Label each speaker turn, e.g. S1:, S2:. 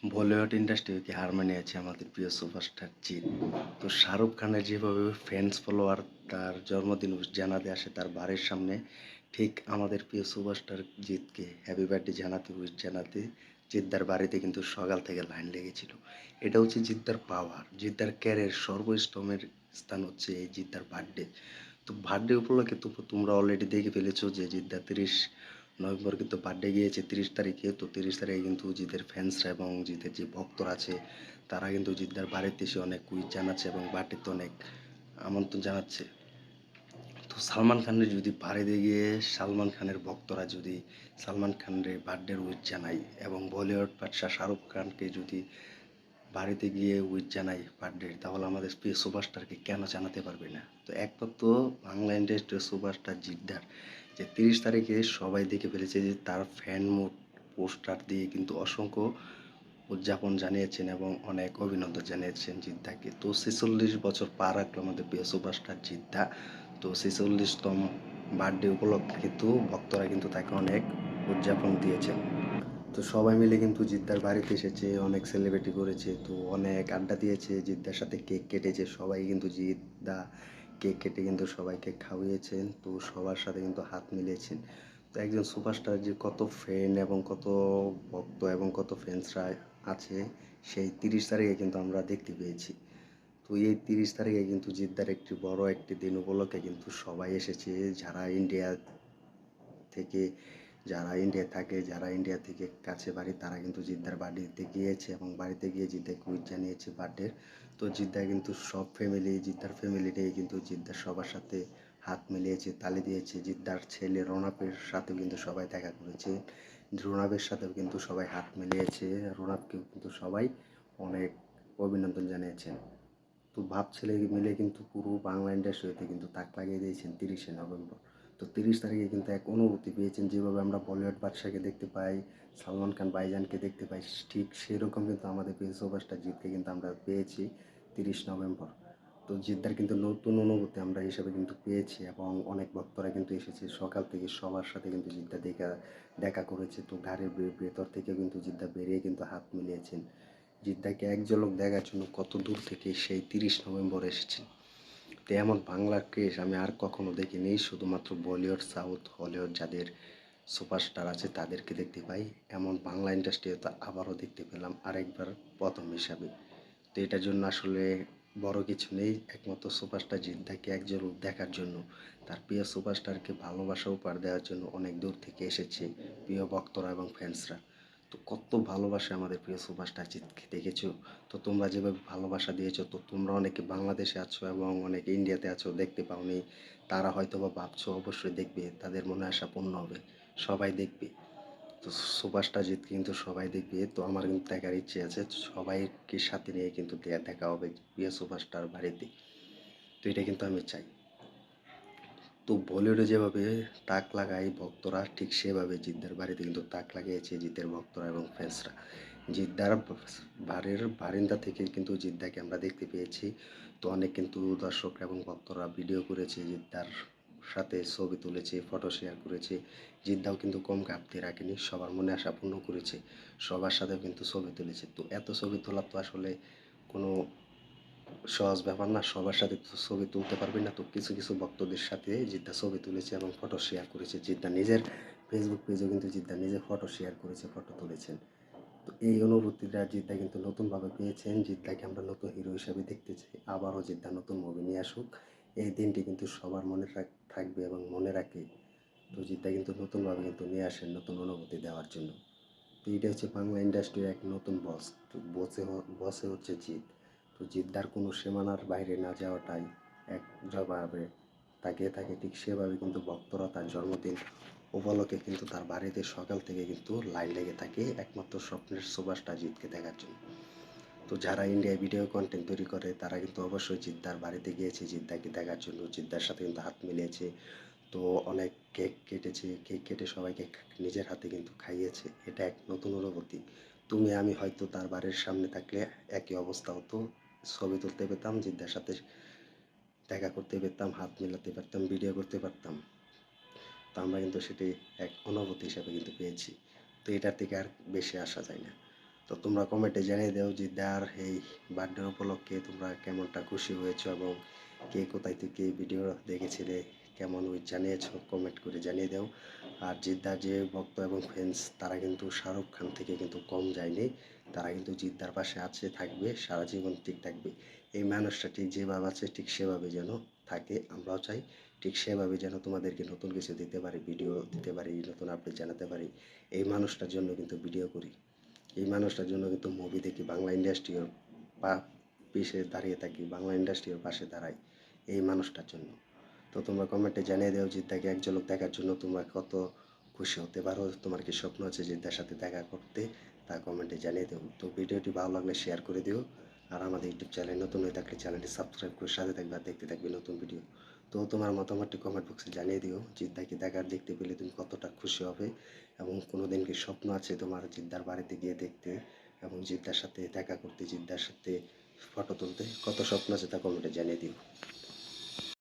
S1: বলিউড ইন্ডাস্ট্রিকে হার মানিয়েছে আমাদের প্রিয় সুপারস্টার জিৎ। তো শাহরুখ খানের যেভাবে ফ্যান্স ফলোয়ার তার জন্মদিন জানাতে আসে তার বাড়ির সামনে, ঠিক আমাদের প্রিয় সুপারস্টার জিৎকে হ্যাপি বার্থডে জানাতে জানাতে জিদ্দার বাড়িতে কিন্তু সকাল থেকে লাইন লেগেছিল। এটা হচ্ছে জিদ্দার পাওয়ার, জিদ্দার ক্যারিয়ার সর্বস্তমের স্থান হচ্ছে এই জিদ্দার বার্থডে। তো বার্থডে উপলক্ষে তো তোমরা অলরেডি দেখে ফেলেছো যে জিদ্দা 30 নভেম্বর কিন্তু বার্থডে গিয়েছে 30 তারিখে। তো 30 তারিখে কিন্তু জিদের ফ্যান্সরা এবং জিদের যে ভক্তরা আছে তারা কিন্তু জিদ্দার বাড়িতে এসে অনেক কুইজ জানাচ্ছে এবং বার্থডেতে অনেক আমন্ত্রণ জানাচ্ছে। তো সালমান খানের যদি বাড়িতে গিয়ে সালমান খানের ভক্তরা যদি সালমান খানের বার্থডের উইশ জানায় এবং বলিউড বাদশাহ শাহরুখ খানকে যদি বাড়িতে গিয়ে উইশ জানাই বার্থডে, তাহলে আমাদের প্রিয় সুপারস্টারকে কেন জানাতে পারবে না? তো একবার তো বাংলা ইন্ডাস্ট্রির সুপারস্টার জিদ্দার যে 30 তারিখে সবাই দেখে ফেলেছে যে তার ফ্যান মোড পোস্টার দিয়ে কিন্তু অসংখ্য উদযাপন জানিয়েছেন এবং অনেক অভিনন্দন জানিয়েছেন জিদ্দাকে। তো 46 বছর পার রাখলো আমাদের প্রিয় সুপারস্টার জিদ্দা। তো 46তম বার্থডে উপলক্ষে কিন্তু ভক্তরা কিন্তু তাকে অনেক উদযাপন দিয়েছেন। তো সবাই মিলে কিন্তু জিদ্দার বাড়িতে এসেছে, অনেক সেলিব্রেটি করেছে, তো অনেক আড্ডা দিয়েছে, জিদ্দার সাথে কেক কেটেছে সবাই, কিন্তু জিদ্দা কেক কেটে কিন্তু সবাইকে খাওয়িয়েছেন। তো সবার সাথে কিন্তু হাত মিলিয়েছেন। তো একজন সুপারস্টার যে কত ফ্যান এবং কত ভক্ত এবং কত ফ্যান্সরা আছে সেই 30 তারিখে কিন্তু আমরা দেখতে পেয়েছি। তো এই 30 তারিখে কিন্তু জিদ্দার একটি বড় একটি দিন উপলক্ষে কিন্তু সবাই এসেছে, যারা ইন্ডিয়া থেকে যারা ইন্ডিয়া থাকে, যারা ইন্ডিয়া থেকে কাছে বাড়ি, তারা কিন্তু জিদ্দার বাড়িতে গিয়েছে এবং বাড়িতে গিয়ে জিদ্দাকে উইশ জানিয়েছে বার্থডের। তো জিদ্দা কিন্তু সব ফ্যামিলি জিদ্দার ফ্যামিলিটাই কিন্তু জিদ্দার সবার সাথে হাত মিলিয়েছে, তালি দিয়েছে। জিদ্দার ছেলে রোনাপের সাথেও কিন্তু সবাই দেখা করেছে, রোনাপের সাথেও কিন্তু সবাই হাত মিলিয়েছে, রোনাপকেও কিন্তু সবাই অনেক অভিনন্দন জানিয়েছেন। তো বাপ ছেলে মিলে কিন্তু পুরো বাংলা ইন্ডাস্ট্রিতে কিন্তু তাক লাগিয়ে দিয়েছেন 30শে নভেম্বর। তো 30 তারিখে কিন্তু এক অনুভূতি পেয়েছেন, যেভাবে আমরা বলিউড বাদশাকে দেখতে পাই, সালমান খান ভাইজানকে দেখতে পাই, ঠিক সেরকম কিন্তু আমাদের প্রিয় সুপারস্টার জিতকে কিন্তু আমরা পেয়েছি 30 নভেম্বর। তো জিদ্দার কিন্তু নতুন অনুভূতি আমরা হিসেবে কিন্তু পেয়েছি এবং অনেক ভক্তরা কিন্তু এসেছে সকাল থেকে, সবার সাথে কিন্তু জিদ্দা দেখা দেখা করেছে। তো গাড়ির ভেতর থেকে কিন্তু জিদ্দা বেরিয়ে কিন্তু হাত মিলিয়েছেন। জিদ্দাকে এক ঝলক দেখার জন্য কত দূর থেকে সেই 30 নভেম্বর এসেছেন। তো এমন বাংলার ক্রেজ আমি আর কখনো দেখিনি, শুধুমাত্র বলিউড সাউথ হলিউড যাদের সুপারস্টার আছে তাদেরকে দেখতে পাই, এমন বাংলা ইন্ডাস্ট্রিতে আবারও দেখতে পেলাম আরেকবার প্রথম হিসাবে। তো এটার জন্য আসলে বড় কিছু নেই, একমাত্র সুপারস্টার জিদ্দাকে এক ঝলক দেখার জন্য, তার প্রিয় সুপারস্টারকে ভালোবাসা উপহার দেওয়ার জন্য অনেক দূর থেকে এসেছে প্রিয় ভক্তরা এবং ফ্যান্সরা। তো কত ভালোবাসা আমাদের প্রিয় সুপারস্টার জিতকে দেখেছো। তো তোমরা যেভাবে ভালোবাসা দিয়েছো, তো তোমরা অনেকে বাংলাদেশে আছো এবং অনেকে ইন্ডিয়াতে আছো, দেখতে পাওনি, তারা হয়তো বা ভাবছো, অবশ্যই দেখবে, তাদের মনে আশা পূর্ণ হবে, সবাই দেখবে। তো সুপারস্টার জিত কিন্তু সবাই দেখবে। তো আমার কিন্তু দেখার ইচ্ছে আছে, সবাইকে সাথে নিয়ে কিন্তু দেখা হবে প্রিয় সুপারস্টার বাড়িতে। তো এটা কিন্তু আমি চাই। তো বলিউডে যেভাবে তাক লাগায় ভক্তরা, ঠিক সেভাবে জিদ্দার বাড়িতে কিন্তু তাক লাগিয়েছে জিদ্দের ভক্তরা এবং ফ্যান্সরা। জিদ্দার বাড়ির বারিন্দা থেকে কিন্তু জিদ্দাকে আমরা দেখতে পেয়েছি। তো অনেক কিন্তু দর্শক এবং ভক্তরা ভিডিও করেছে, জিদ্দার সাথে ছবি তুলেছে, ফটো শেয়ার করেছে। জিদ্দাও কিন্তু কম ঘাটতি রাখেনি, সবার মনে আশা পূর্ণ করেছে, সবার সাথে কিন্তু ছবি তুলেছে। তো এত ছবি তোলার তো আসলে কোনো সহজ ব্যাপার না, সবার সাথে তো ছবি তুলতে পারবি না। তো কিছু কিছু ভক্তদের সাথে জিদ্দা ছবি তুলেছে এবং ফটো শেয়ার করেছে। জিদ্দা নিজের ফেসবুক পেজেও কিন্তু জিদ্দা নিজে ফটো শেয়ার করেছে, ফটো তুলেছেন। তো এই অনুভূতিটা জিদ্দা কিন্তু নতুনভাবে পেয়েছেন। জিদ্দাকে আমরা নতুন হিরো হিসেবে দেখতে চাই, আবারও জিদ্দা নতুন মুভি নিয়ে আসুক, এই দিনটি কিন্তু সবার মনে থাকবে এবং মনে রাখে। তো জিদ্দা কিন্তু নতুনভাবে কিন্তু নিয়ে আসেন নতুন অনুভূতি দেওয়ার জন্য। তো এটা হচ্ছে বাংলা ইন্ডাস্ট্রির এক নতুন বস। তো বসে হচ্ছে জিৎ। তো জিদ্দার কোনো সীমানার বাইরে না যাওয়াটাই এক জবাবে তাকিয়ে থাকে, ঠিক সেভাবে কিন্তু ভক্তরা তার জন্মদিন উপলক্ষে কিন্তু তার বাড়িতে সকাল থেকে কিন্তু লাইন লেগে থাকে একমাত্র স্বপ্নের সুপারস্টার জিতকে দেখার জন্য। তো যারা ইন্ডিয়ায় ভিডিও কন্টেন্ট তৈরি করে তারা কিন্তু অবশ্যই জিদ্দার বাড়িতে গিয়েছে জিদ্দাকে দেখার জন্য, জিদ্দার সাথে কিন্তু হাত মিলিয়েছে। তো অনেক কেক কেটেছে, কেক কেটে সবাইকে নিজের হাতে কিন্তু খাইয়েছে। এটা এক নতুন অনুভূতি। তুমি আমি হয়তো তার বাড়ির সামনে থাকলে একই অবস্থা হতো, ছবি তুলতে পেতাম, জিদ্দার সাথে দেখা করতে পেতাম, হাত মেলাতে পারতাম, ভিডিও করতে পারতাম। তো আমরা কিন্তু সেটি এক অনুভূতি হিসাবে কিন্তু পেয়েছি। তো এটার থেকে আর বেশি আসা যায় না। তো তোমরা কমেন্টে জানিয়ে দাও জিদ্দার এই বার্থডে উপলক্ষে তোমরা কেমনটা খুশি হয়েছো এবং কে কোথায় থেকে ভিডিও দেখেছিলে, কেমন উইশ জানিয়েছো কমেন্ট করে জানিয়ে দাও। আর জিদ্দার যে ভক্ত এবং ফ্যান্স তারা কিন্তু শাহরুখ খান থেকে কিন্তু কম যায়নি, তারা কিন্তু জিদ্দার পাশে আছে, থাকবে, সারা জীবন ঠিক থাকবে। এই মানুষটা ঠিক যেভাবে আছে ঠিক সেভাবে যেন থাকে, আমরাও চাই ঠিক সেভাবে যেন তোমাদেরকে নতুন কিছু দিতে পারি, ভিডিও দিতে পারি, নতুন আপডেট জানাতে পারি। এই মানুষটার জন্য কিন্তু ভিডিও করি, এই মানুষটার জন্য কিন্তু মুভি দেখি, বাংলা ইন্ডাস্ট্রির পা পিছে দাঁড়িয়ে থাকি, বাংলা ইন্ডাস্ট্রির পাশে দাঁড়াই এই মানুষটার জন্য। তো তোমরা কমেন্টে জানিয়ে দাও জিদ্দাকে এক ঝলক দেখার জন্য তোমরা কত খুশি হতে পারো, তোমার কি স্বপ্ন আছে জিদ্দার সাথে দেখা করতে, তা কমেন্টে জানিয়ে দেও। তো ভিডিওটি ভালো লাগলে শেয়ার করে দিও, আর আমাদের ইউটিউব চ্যানেল নতুন হয়ে থাকলে চ্যানেলটি সাবস্ক্রাইব করে সাথে থাকবে আর দেখতে থাকবে নতুন ভিডিও। তো তোমার মতামতটি কমেন্ট বক্সে জানিয়ে দিও, জিদ্দাকে দেখার দেখতে পেলে তুমি কতটা খুশি হবে, এবং কোনো দিন কি স্বপ্ন আছে তোমার জিদ্দার বাড়িতে গিয়ে দেখতে এবং জিদ্দার সাথে দেখা করতে, জিদ্দার সাথে ফটো তুলতে, কত স্বপ্ন আছে তা কমেন্টে জানিয়ে দিও।